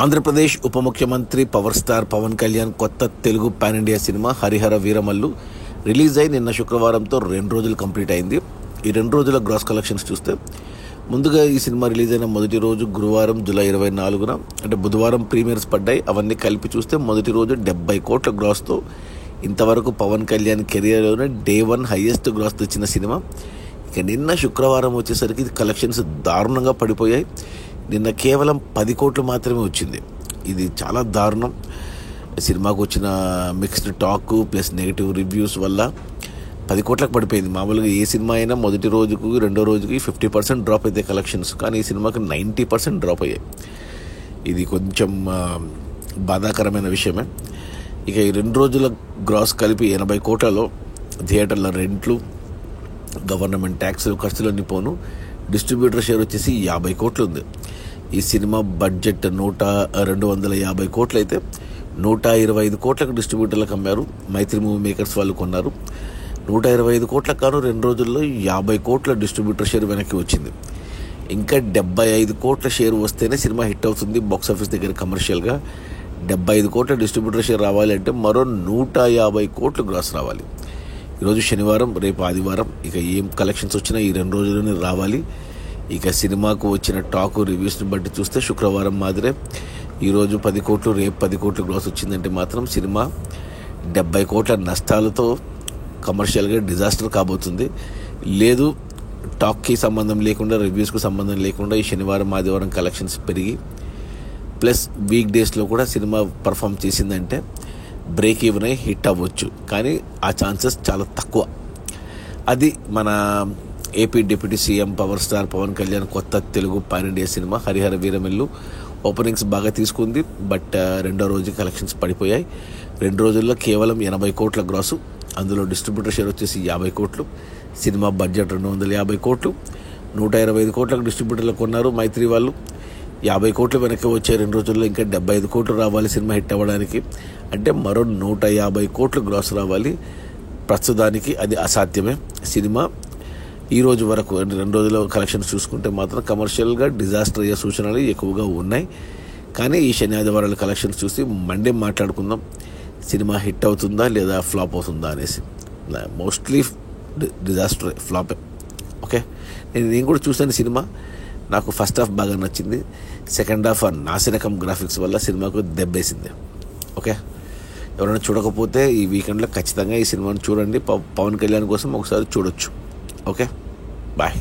ఆంధ్రప్రదేశ్ ఉప ముఖ్యమంత్రి power star Pawan Kalyan కొత్త Telugu pan India cinema Harihara Veeramallu release అయి నిన్న శుక్రవారంతో 2 రోజులు కంప్లీట్ అయింది. ఈ 2 రోజుల గ్రాస్ కలెక్షన్స్ చూస్తే ముందుగా ఈ సినిమా రిలీజ్ అయిన మొదటి రోజు గురువారం జూలై 24న అంటే బుధవారం ప్రీమియర్స్ పడ్డాయి. అవన్నీ కలిపి చూస్తే మొదటి రోజు 70 కోట్ల గ్రాస్తో ఇంతవరకు పవన్ కళ్యాణ్ కెరియర్లోనే డే 1 హైయెస్ట్ గ్రాస్ తెచ్చిన సినిమా. ఇక నిన్న శుక్రవారం వచ్చేసరికి కలెక్షన్స్ దారుణంగా పడిపోయాయి. నిన్న కేవలం 10 కోట్లు మాత్రమే వచ్చింది. ఇది చాలా దారుణం. సినిమాకు వచ్చిన mixed talk plus negative reviews వల్ల 10 కోట్లకు పడిపోయింది. మామూలుగా ఏ సినిమా అయినా మొదటి రోజుకు రెండో రోజుకి 50% డ్రాప్ అయితే కలెక్షన్స్, కానీ ఈ సినిమాకి 90% డ్రాప్ అయ్యాయి. ఇది కొంచెం బాధాకరమైన విషయమే. ఇక ఈ 2 రోజుల గ్రాస్ కలిపి 80 కోట్లలో థియేటర్ల రెంట్లు, గవర్నమెంట్ ట్యాక్స్ ఖర్చులన్నీ పోను డిస్ట్రిబ్యూటర్ షేర్ వచ్చేసి 50 కోట్లు ఉంది. ఈ సినిమా బడ్జెట్ 250 కోట్లు అయితే 125 కోట్లకు డిస్ట్రిబ్యూటర్లకు అమ్మారు. మైత్రి మూవీ మేకర్స్ వాళ్ళు కొన్నారు. 125 కోట్లకు కాను 2 రోజుల్లో 50 కోట్ల డిస్ట్రిబ్యూటర్ షేర్ వెనక్కి వచ్చింది. ఇంకా 75 కోట్ల షేర్ వస్తేనే సినిమా హిట్ అవుతుంది బాక్సాఫీస్ దగ్గర కమర్షియల్గా. 75 కోట్ల డిస్ట్రిబ్యూటర్ షేర్ రావాలి అంటే మరో 150 కోట్లు గ్రాస్ రావాలి. ఈరోజు శనివారం, రేపు ఆదివారం. ఇక ఏం కలెక్షన్స్ వచ్చినా ఈ 2 రోజుల్లోనే రావాలి. ఇక సినిమాకు వచ్చిన టాక్ రివ్యూస్ని బట్టి చూస్తే శుక్రవారం మాదిరే ఈరోజు 10 కోట్లు, రేపు 10 కోట్లు గ్రాస్ వచ్చిందంటే మాత్రం సినిమా 70 కోట్ల నష్టాలతో కమర్షియల్గా డిజాస్టర్ కాబోతుంది. లేదు, టాక్కి సంబంధం లేకుండా, రివ్యూస్కు సంబంధం లేకుండా ఈ శనివారం ఆదివారం కలెక్షన్స్ పెరిగి ప్లస్ వీక్ డేస్లో కూడా సినిమా పర్ఫామ్ చేసిందంటే బ్రేక్ ఈవెన్ అయి హిట్ అవ్వచ్చు. కానీ ఆ ఛాన్సెస్ చాలా తక్కువ. అది మన AP deputy CM power star Pawan Kalyan కొత్త Telugu pan India cinema Harihara Veeramallu openings బాగా తీసుకుంది. బట్ రెండో రోజు కలెక్షన్స్ పడిపోయాయి. 2 రోజుల్లో కేవలం 80 కోట్ల గ్రాసు, అందులో డిస్ట్రిబ్యూటర్ షేర్ వచ్చేసి 50 కోట్లు. సినిమా బడ్జెట్ 250 కోట్లు. 125 కోట్లకు డిస్ట్రిబ్యూటర్లకు కొన్నారు మైత్రి వాళ్ళు. 50 కోట్లు వెనక్కి వచ్చే 2 రోజుల్లో ఇంకా 75 కోట్లు రావాలి సినిమా హిట్ అవ్వడానికి. అంటే మరో 150 కోట్లు గ్రాస్ రావాలి. ప్రస్తుతానికి అది అసాధ్యమే. సినిమా ఈ రోజు వరకు 2 రోజుల కలెక్షన్స్ చూసుకుంటే మాత్రం కమర్షియల్గా డిజాస్టర్ అయ్యే సూచనలు ఎక్కువగా ఉన్నాయి. కానీ ఈ శని ఆదివారాల కలెక్షన్స్ చూసి మండే మాట్లాడుకుందాం, సినిమా హిట్ అవుతుందా లేదా ఫ్లాప్ అవుతుందా అనేసి. Mostly disaster, ఫ్లాపే. ఓకే, నేను కూడా చూసాను సినిమా. నాకు ఫస్ట్ హాఫ్ బాగా నచ్చింది. సెకండ్ హాఫ్ నాసిరకం గ్రాఫిక్స్ వల్ల సినిమాకు దెబ్బేసింది. ఓకే, ఎవరైనా చూడకపోతే ఈ వీకెండ్లో ఖచ్చితంగా ఈ సినిమాను చూడండి. పవన్ కళ్యాణ్ కోసం ఒకసారి చూడొచ్చు. Okay, bye.